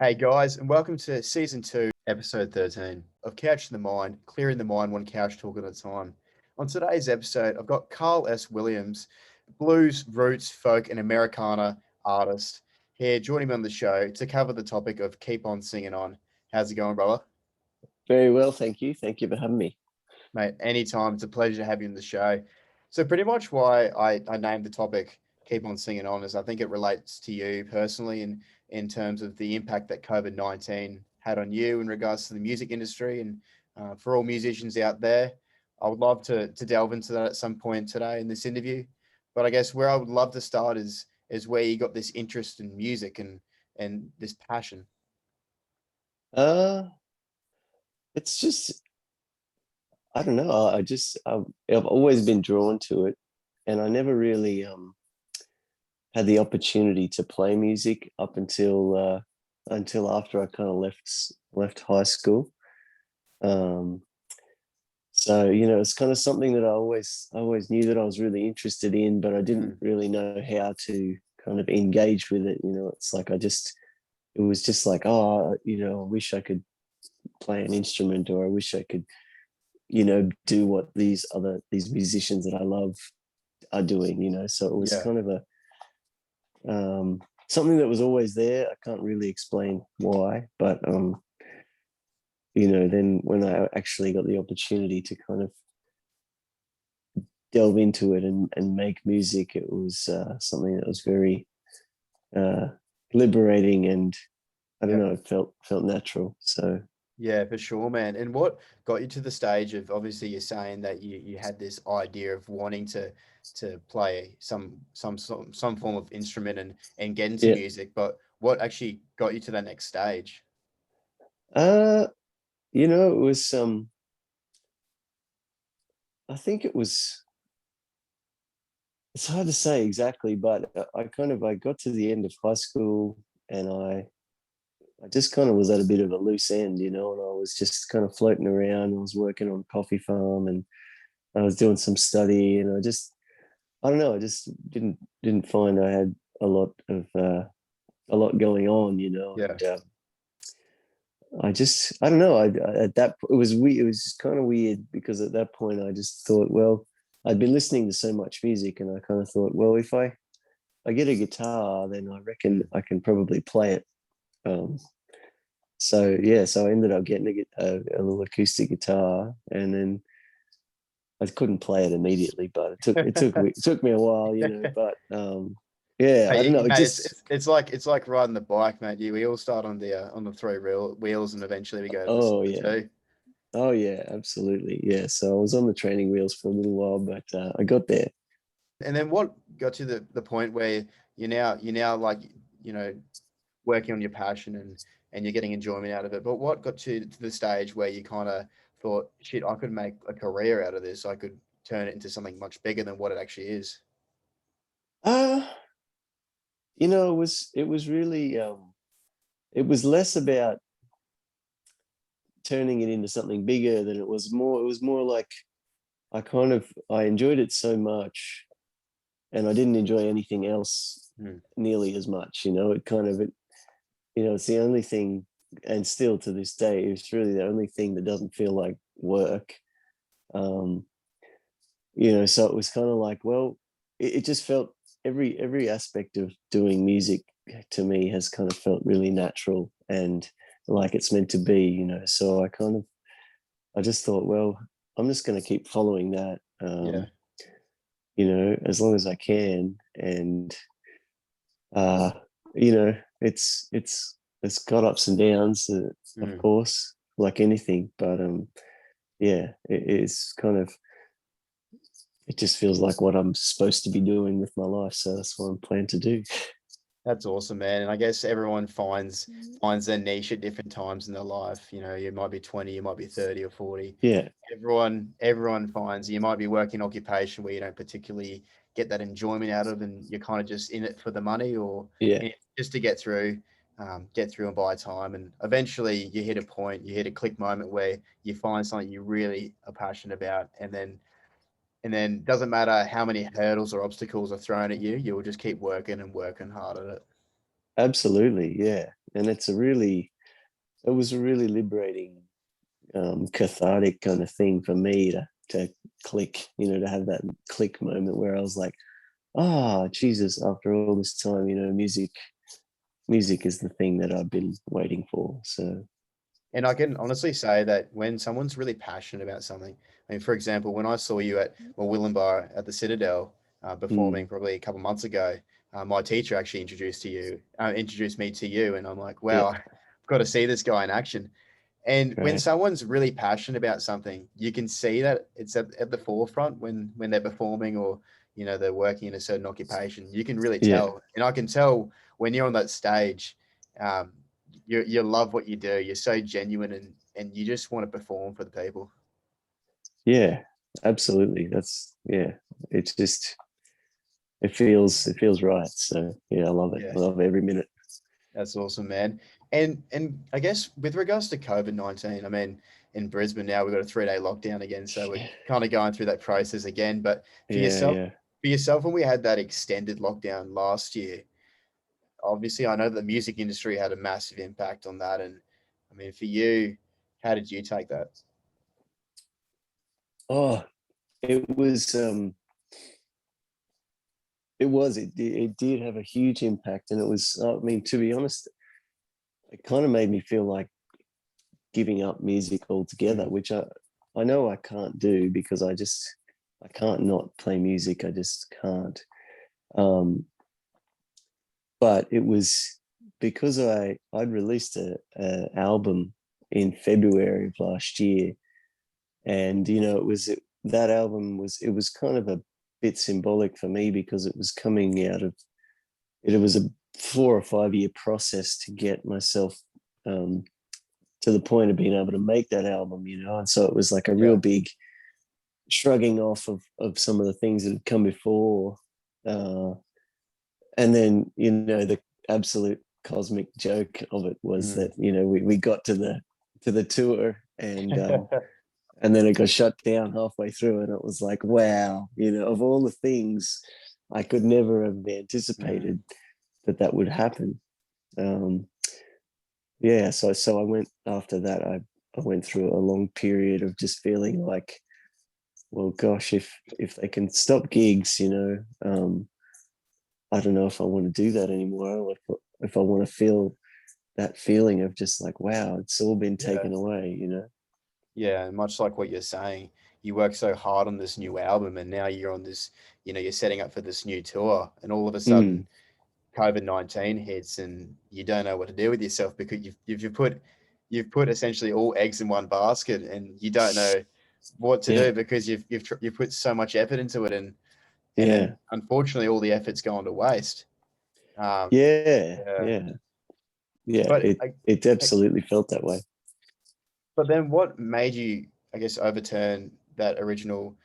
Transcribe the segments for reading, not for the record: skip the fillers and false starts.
Hey guys, and welcome to season 2, episode 13 of Couch in the Mind, clearing the mind one couch talk at a time. On today's episode, I've got Karl S. Williams, blues, roots, folk, and Americana artist, here joining me on the show to cover the topic of Keep On Singing On. How's it going, brother? Very well, thank you. Thank you for having me. Mate, anytime. It's a pleasure to have you on the show. So pretty much why I named the topic Keep On Singing On is I think it relates to you personally and in terms of the impact that COVID-19 had on you in regards to the music industry. And for all musicians out there, I would love to delve into that at some point today in this interview. But I guess where I would love to start is where you got this interest in music and this passion. Uh, it's just I don't know. I've always been drawn to it, and I never really had the opportunity to play music up until after I kind of left high school. Um, so it's kind of something that I always knew that I was really interested in, but I didn't really know how to kind of engage with it. It's like it was just like, I wish I could play an instrument, or I wish I could, do what these musicians that I love are doing, So it was Yeah, kind of a something that was always there. I can't really explain why, but then when I actually got the opportunity to kind of delve into it and make music, it was something that was very uh, liberating, and I don't yeah. know, it felt natural. So Yeah, for sure, man. And what got you to the stage of obviously you're saying that you had this idea of wanting to play some form of instrument and get into yeah, music, but what actually got you to that next stage? uh, it was I think it was. It's hard to say exactly, but I got to the end of high school, and I just kind of was at a bit of a loose end, and I was just kind of floating around. I was working on a coffee farm, and I was doing some study, and I don't know, I just didn't find I had a lot going on, Yeah. and I don't know. At that it was weird. It was kind of weird because at that point I just thought, well, I'd been listening to so much music, and I kind of thought, well, if I get a guitar, then I reckon Mm. I can probably play it. Um, so yeah, so I ended up getting a little acoustic guitar, and then I couldn't play it immediately, but it took me a while, But yeah, I don't know. It Mate, it's, just it's it's like riding the bike, mate. We all start on the three wheels and eventually we go to oh the yeah, two. oh yeah, absolutely, yeah. So I was on the training wheels for a little while, but I got there. And then what got you the point where you're now like, you know, working on your passion and you're getting enjoyment out of it. But what got you to the stage where you kind of thought, shit, I could make a career out of this. I could turn it into something much bigger than what it actually is. Uh, it was really it was less about turning it into something bigger than it was more like I enjoyed it so much, and I didn't enjoy anything else Mm. nearly as much. It's the only thing, and still to this day, it's really the only thing that doesn't feel like work. Um, so it was kind of like, well, it just felt every aspect of doing music to me has kind of felt really natural and like it's meant to be. So I just thought, well, I'm just going to keep following that, Yeah. as long as I can. And uh, you know, it's got ups and downs, of Mm. course, like anything. But yeah, it's kind of, it just feels like what I'm supposed to be doing with my life. So that's what I'm planning to do. That's awesome, man. And I guess everyone finds their niche at different times in their life. You know, you might be 20, you might be 30 or 40. Yeah, Everyone finds you might be working an occupation where you don't particularly get that enjoyment out of, and you're kind of just in it for the money or yeah, in it just to get through and buy time. And eventually you hit a point, you hit a click moment where you find something you really are passionate about, and then doesn't matter how many hurdles or obstacles are thrown at you, you'll just keep working and working hard at it. Absolutely, yeah. And it was a really liberating, cathartic kind of thing for me to click, to have that click moment where I was like, ah, Jesus, after all this time, music is the thing that I've been waiting for. So And I can honestly say that when someone's really passionate about something, I mean, for example, when I saw you at Willumbar at the Citadel performing mm, probably a couple months ago, my teacher actually introduced me to you, and I'm like, yeah, wow, I've got to see this guy in action. And when great. someone's really passionate about something, you can see that it's at the forefront when they're performing or they're working in a certain occupation. You can really Yeah, tell, and I can tell when you're on that stage. Um, you love what you do. You're so genuine and you just want to perform for the people. yeah, absolutely. That's yeah. It's just it feels right. So yeah, I love it. Yeah, I love every minute. that's awesome, man. And I guess with regards to COVID-19, I mean, in Brisbane now we've got a 3-day lockdown again, so we're kind of going through that process again. But for Yeah, yourself, yeah. when we had that extended lockdown last year, obviously I know that the music industry had a massive impact on that. And I mean, for you, how did you take that? Oh, it was it did have a huge impact, and it was, I mean, to be honest, it kind of made me feel like giving up music altogether, Mm, which I know I can't do because I can't not play music. I just can't. Um, but it was because I'd released a album in February of last year, and that album was kind of a bit symbolic for me because it was coming out of it was a 4 or 5 year process to get myself um, to the point of being able to make that album, and so it was like a real yeah. big shrugging off of some of the things that had come before, uh, and then the absolute cosmic joke of it was Mm. that we got to the tour, and then it got shut down halfway through, and it was like, wow, of all the things I could never have Mm. anticipated that would happen. um yeah, so I went after that. I went through a long period of just feeling like, well, gosh, if they can stop gigs, I don't know if I want to do that anymore. If I want to feel that feeling of just like, wow, it's all been Yeah. taken away. Yeah, and much like what you're saying, you worked so hard on this new album, and now you're on this, you're setting up for this new tour, and all of a Mm, sudden, COVID-19 hits, and you don't know what to do with yourself because you've put essentially all eggs in one basket, and you don't know what to yeah, do because you've put so much effort into it, and yeah, then unfortunately, all the effort's gone to waste. Um, yeah, yeah, yeah, yeah. but It absolutely felt that way. but then what made you, I guess, overturn that original?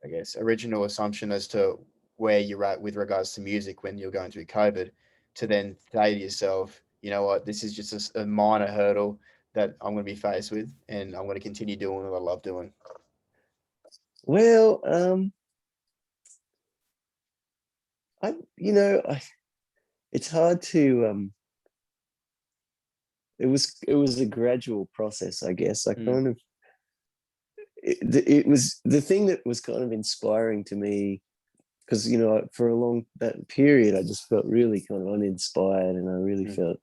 I guess, original assumption as to where you're at with regards to music when you're going through COVID, to then say to yourself, you know what, this is just a minor hurdle that I'm going to be faced with, and I'm going to continue doing what I love doing. Well, I it's hard to it was a gradual process, I guess. I Mm, kind of it was the thing that was kind of inspiring to me because for a long that period I just felt really kind of uninspired, and I really mm, felt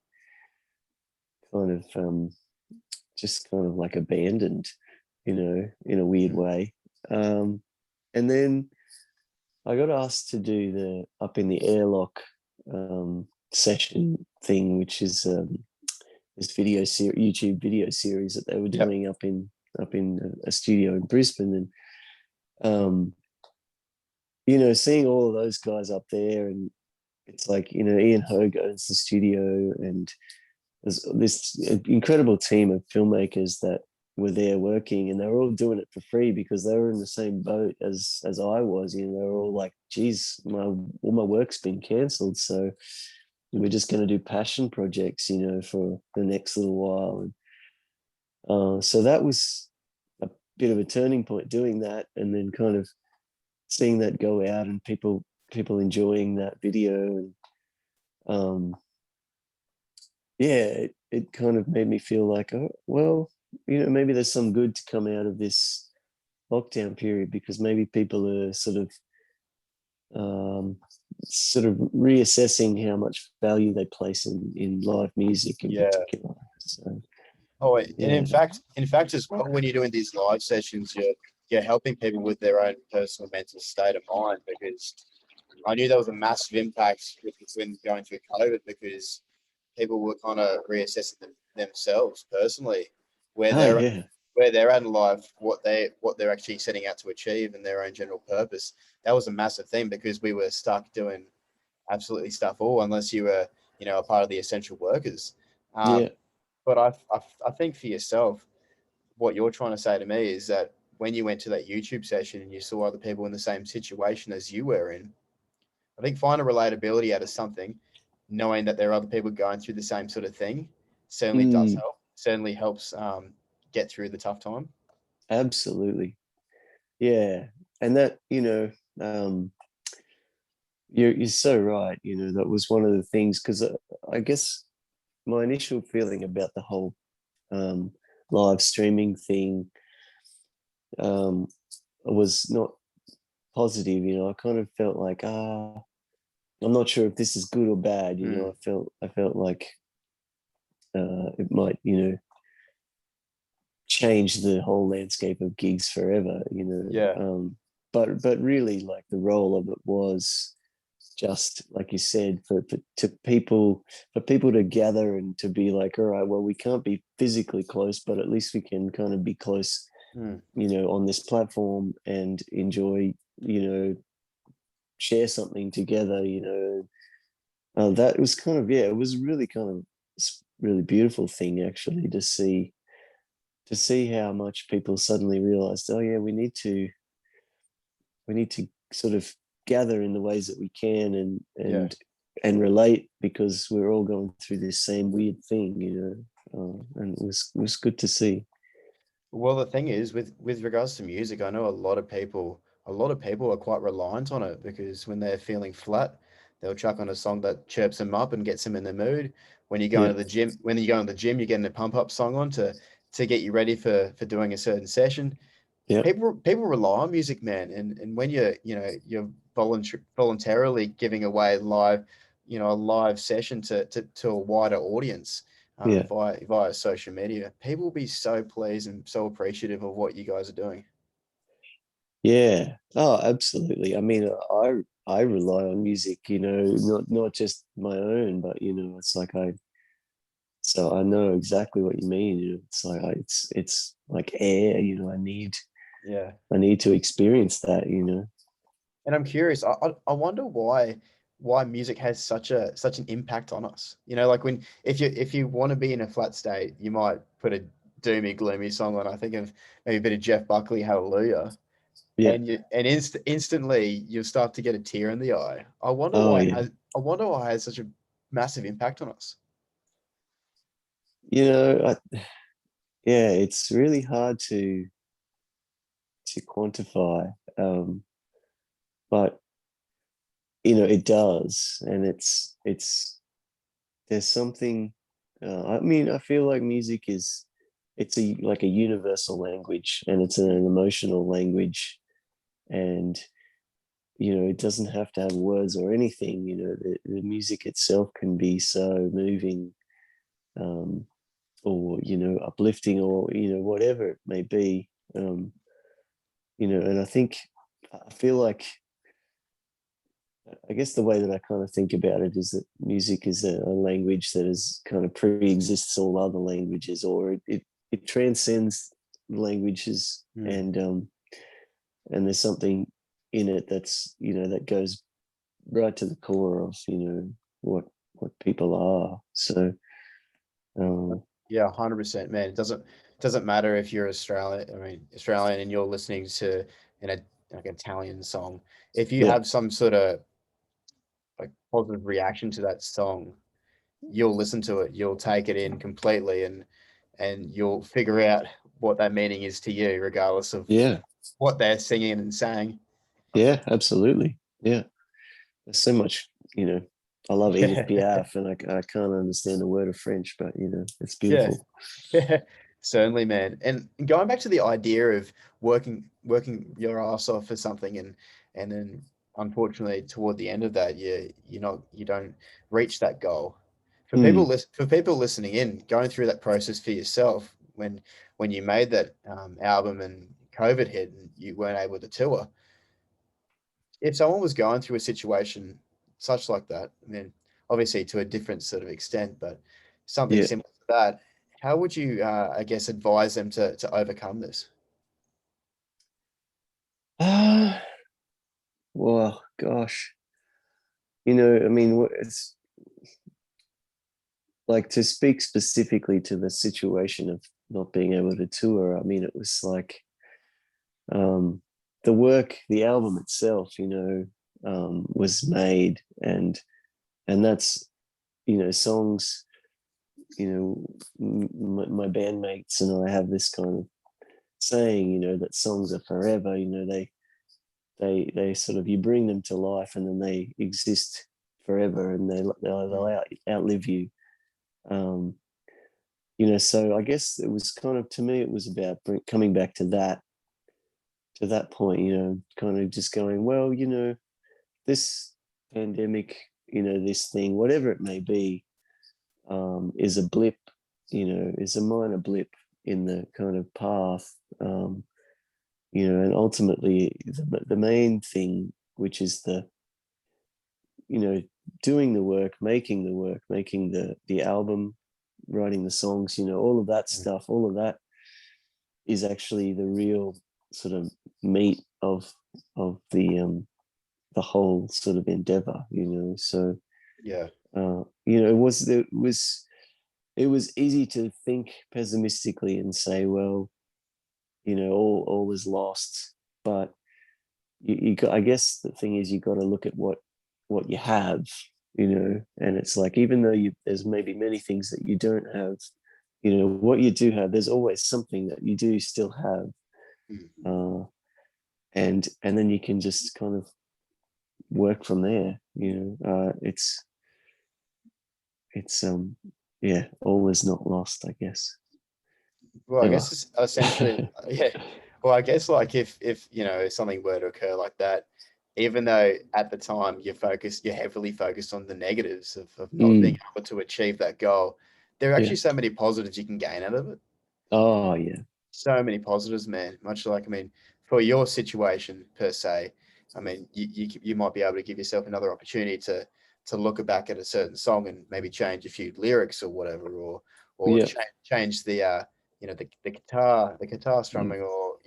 kind of just kind of like abandoned, in a weird mm. way. um and then I got asked to do the up in the airlock session thing, which is this YouTube video series that they were Yep. doing up in a studio in Brisbane. And um, seeing all of those guys up there, and it's like, Ian Hogue owns the studio, and there's this incredible team of filmmakers that were there working, and they were all doing it for free because they were in the same boat as I was. They were all like, geez, all my work's been cancelled, so we're just going to do passion projects, for the next little while. And so that was a bit of a turning point doing that, and then kind of seeing that go out and people enjoying that video. And um, yeah, it kind of made me feel like, oh, well, maybe there's some good to come out of this lockdown period, because maybe people are um, sort of reassessing how much value they place in live music in Yeah. particular. So Oh, and yeah, in fact, as well, when you're doing these live sessions, you're helping people with their own personal mental state of mind, because I knew there was a massive impact when going through COVID, because people were kind of reassessing themselves personally, where oh they're yeah, where they're at in life, what they're actually setting out to achieve, and their own general purpose. That was a massive thing, because we were stuck doing absolutely stuff all, unless you were, a part of the essential workers. yeah, But I think for yourself, what you're trying to say to me is that when you went to that YouTube session and you saw other people in the same situation as you were in, I think find a relatability out of something, knowing that there are other people going through the same sort of thing, certainly does mm, help. Certainly helps get through the tough time. absolutely, yeah, and that um, you're so right. That was one of the things, because I guess my initial feeling about the whole um, live streaming thing um, was not positive. I kind of felt like, I'm not sure if this is good or bad. Mm, I felt like it might, change the whole landscape of gigs forever. yeah. But really, like, the role of it was just like you said, for people to gather and to be like, all right, well, we can't be physically close, but at least we can kind of be close, Mm, on this platform, and enjoy, share something together. That was kind of, yeah, it was really kind of really beautiful thing, actually, to see how much people suddenly realized, oh yeah, we need to sort of gather in the ways that we can, and yeah. relate, because we're all going through this same weird thing. And it was good to see. Well, the thing is, with regards to music, I know a lot of people are quite reliant on it, because when they're feeling flat, they'll chuck on a song that chirps them up and gets them in the mood. Yeah, When you go into the gym, you're getting a pump up song on to get you ready for doing a certain session. yeah, People rely on music, man, and when you're voluntarily giving away a live session to a wider audience, yeah, via social media, people will be so pleased and so appreciative of what you guys are doing. yeah. Oh, absolutely. I mean, I rely on music, not just my own, but it's like I know exactly what you mean. It's like it's like air. Yeah. I need to experience that. And I'm curious. I wonder why music has such an impact on us. Like when if you want to be in a flat state, you might put a doomy, gloomy song on. I think of maybe a bit of Jeff Buckley, Hallelujah, Yeah. instantly you'll start to get a tear in the eye. Oh yeah. I wonder why it has such a massive impact on us. Yeah, it's really hard to quantify, but it does, and it's there's something. I mean, I feel like music is it's like a universal language, and it's an emotional language, and it doesn't have to have words or anything. The music itself can be so moving, um, or uplifting, or whatever it may be. And I feel like, I guess the way that I kind of think about it is that music is a language that is kind of pre-exists all other languages, or it transcends languages, Mm. and there's something in it that goes right to the core of what people are. So Yeah, 100%, man. It doesn't matter if you're Australian. I mean, Australian, and you're listening to an like Italian song. If you yeah, have some sort of like positive reaction to that song, you'll listen to it. You'll take it in completely, and you'll figure out what that meaning is to you, regardless of yeah, what they're singing and saying. yeah, absolutely, yeah. There's so much, I love Edith Yeah. Piaf, and I can't understand a word of French, but it's Yeah. beautiful. Yeah, certainly, man. And going back to the idea of working your ass off for something, and then unfortunately toward the end of that, you don't reach that goal. Mm, For people listening in, going through that process for yourself when you made that album and COVID hit and you weren't able to tour, if someone was going through a situation such like that, I mean, obviously to a different sort of extent, but something yeah. similar to that, how would you, I guess, advise them to overcome this? Ah, well, gosh, I mean, it's like, to speak specifically to the situation of not being able to tour. I mean, it was like, um, the album itself, was made, and that's, songs, my bandmates and I have this kind of saying, that songs are forever. They sort of, you bring them to life, and then they exist forever, and they'll Mm, outlive you. Um, so I guess it was kind of, to me, it was about coming back to that point, kind of just going, well, this pandemic, this thing, whatever it may be, is a blip, is a minor blip in the kind of path. And ultimately, the main thing, which is you know, doing the work, making the album, writing the songs, all of that mm. stuff, all of that is actually the real sort of meat of the whole sort of endeavor. So Yeah. it was easy to think pessimistically and say, well, all is lost. But I guess the thing is, you got to look at what you have, and it's like, even though there's maybe many things that you don't have, what you do have, there's always something that you do still have. Mm. uh, and then you can just kind of work from there. It's yeah, all is not lost, I guess. Well, I Ever. guess it's essentially, yeah. Well, I guess like if something were to occur like that, even though at the time you're heavily focused on the negatives of not being Mm, able to achieve that goal, there are yeah. actually so many positives you can gain out of it. Oh, yeah. So many positives, man. Much like, I mean, for your situation per se, I mean, you might be able to give yourself another opportunity to look back at a certain song and maybe change a few lyrics or whatever, or Yeah. change the the guitar Mm, strumming, or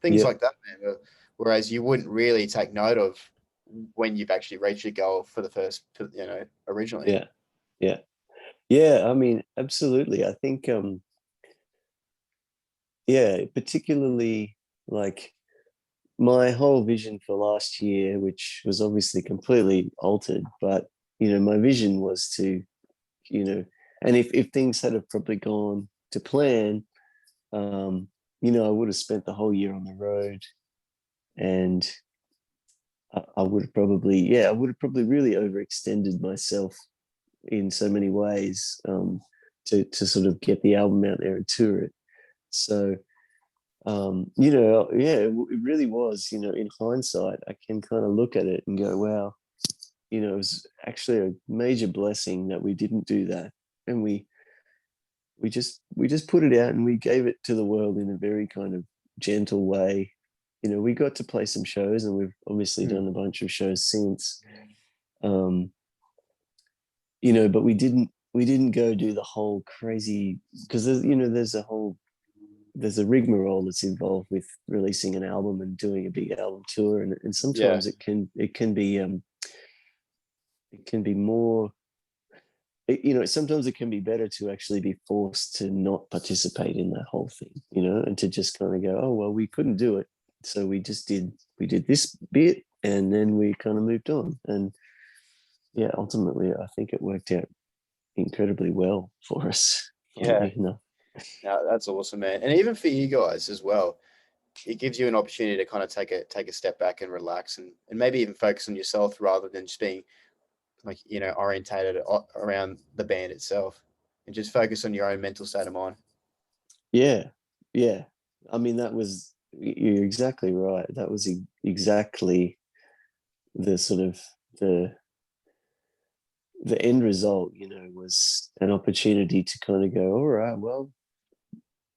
things yeah. like that, man. Whereas you wouldn't really take note of when you've actually reached your goal for the first, originally. Yeah. Yeah. Yeah. I mean, absolutely. I think, yeah, particularly, like, my whole vision for last year, which was obviously completely altered, but my vision was to, you know, and if things had have probably gone to plan, um, I would have spent the whole year on the road, and I would have probably, yeah, I would have probably really overextended myself in so many ways, to sort of get the album out there and tour it. So, yeah, it really was, in hindsight, I can kind of look at it and go, wow, it was actually a major blessing that we didn't do that. And we just put it out, and we gave it to the world in a very kind of gentle way. We got to play some shows, and we've obviously Mm. done a bunch of shows since. Um, but we didn't go do the whole crazy, because there's a rigmarole that's involved with releasing an album and doing a big album tour, and Yeah. sometimes it can be more, sometimes it can be better to actually be forced to not participate in that whole thing, and to just kind of go, oh well, we couldn't do it, so we did this bit, and then we kind of moved on. And yeah, ultimately I think it worked out incredibly well for us, Yeah. funnily enough. No, that's awesome, man. And even for you guys as well, it gives you an opportunity to kind of take a step back and relax, and maybe even focus on yourself rather than just being like, orientated around the band itself, and just focus on your own mental state of mind. Yeah, yeah. I mean, you're exactly right. That was exactly the sort of the the end result, was an opportunity to kind of go, all right, well,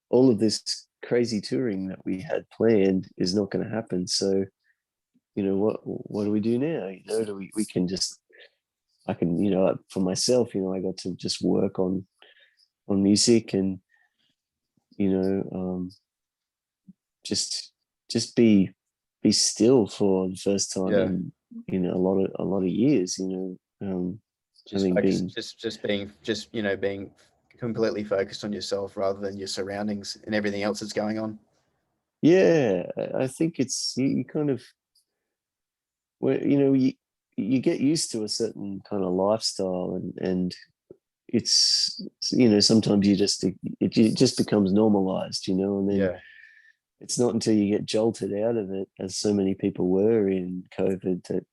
all of this crazy touring that we had planned is not going to happen. So, what do we do now? We can just, I can, for myself, I got to just work on music and, you know, just be still for the first time Yeah, in, a lot of years, just having focus, been. being completely focused on yourself rather than your surroundings and everything else that's going on. Yeah, I think it's you kind of, well, you get used to a certain kind of lifestyle, and it's, sometimes it just becomes normalized, and then Yeah, it's not until you get jolted out of it, as so many people were in COVID, that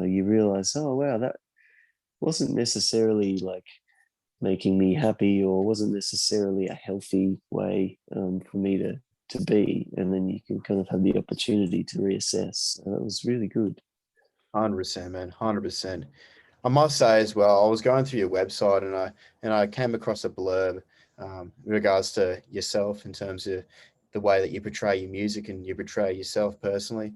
you realize, oh wow, that wasn't necessarily like making me happy, or wasn't necessarily a healthy way for me to be. And then you can kind of have the opportunity to reassess. And that was really good. 100%, man, 100%. I must say as well, I was going through your website, and I came across a blurb in regards to yourself in terms of the way that you portray your music and you portray yourself personally.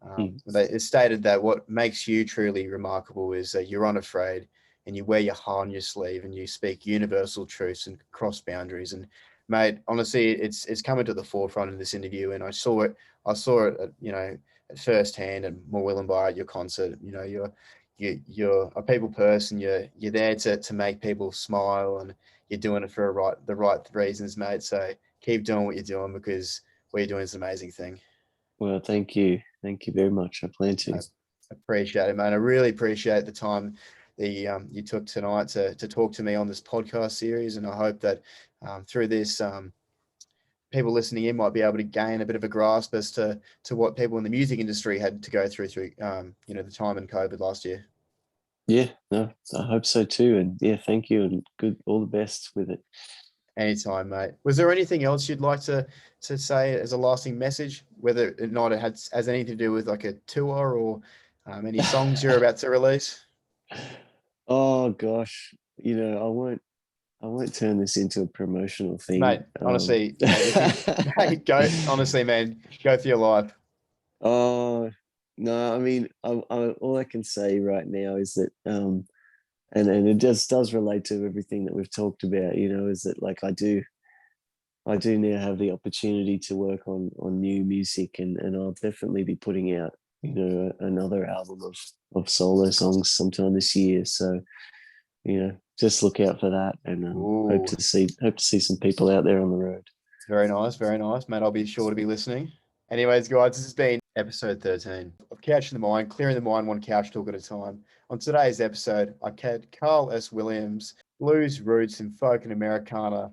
Mm. It stated that what makes you truly remarkable is that you're unafraid and you wear your heart on your sleeve and you speak universal truths and cross boundaries. And mate, honestly, it's coming to the forefront in this interview, and I saw it, at firsthand and more willing by at your concert. You're a people person. You're there to make people smile, and you're doing it for the right reasons, mate. So keep doing what you're doing, because what you're doing is an amazing thing. Well, thank you. Thank you very much. I plan I to. appreciate it, man. I really appreciate the time that you took tonight to talk to me on this podcast series, and I hope that through this, people listening in might be able to gain a bit of a grasp as to what people in the music industry had to go through the time in COVID last year. Yeah, no, I hope so too. And yeah, thank you, and good, all the best with it. Anytime, mate. Was there anything else you'd like to say as a lasting message, whether or not it has anything to do with like a tour or any songs you're about to release? Oh gosh, I won't turn this into a promotional Mate, thing. honestly, if you mate, go honestly, man, go for your life. Oh no, I mean, all I can say right now is that, and it just does relate to everything that we've talked about. Is that, like, I do now have the opportunity to work on new music, and I'll definitely be putting out, another album of solo songs sometime this year. So, just look out for that, and hope Ooh, to see some people out there on the road. very nice, mate. I'll be sure to be listening. Anyways, guys, this has been episode 13 of Couch in the Mind, clearing the mind one couch talk at a time. On today's episode, I had Karl S. Williams, blues roots and folk and Americana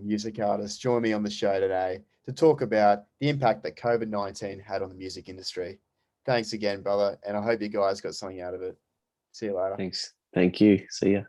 music artist, join me on the show today to talk about the impact that COVID-19 had on the music industry. Thanks again, brother, and I hope you guys got something out of it. See you later. Thanks. Thank you. See ya.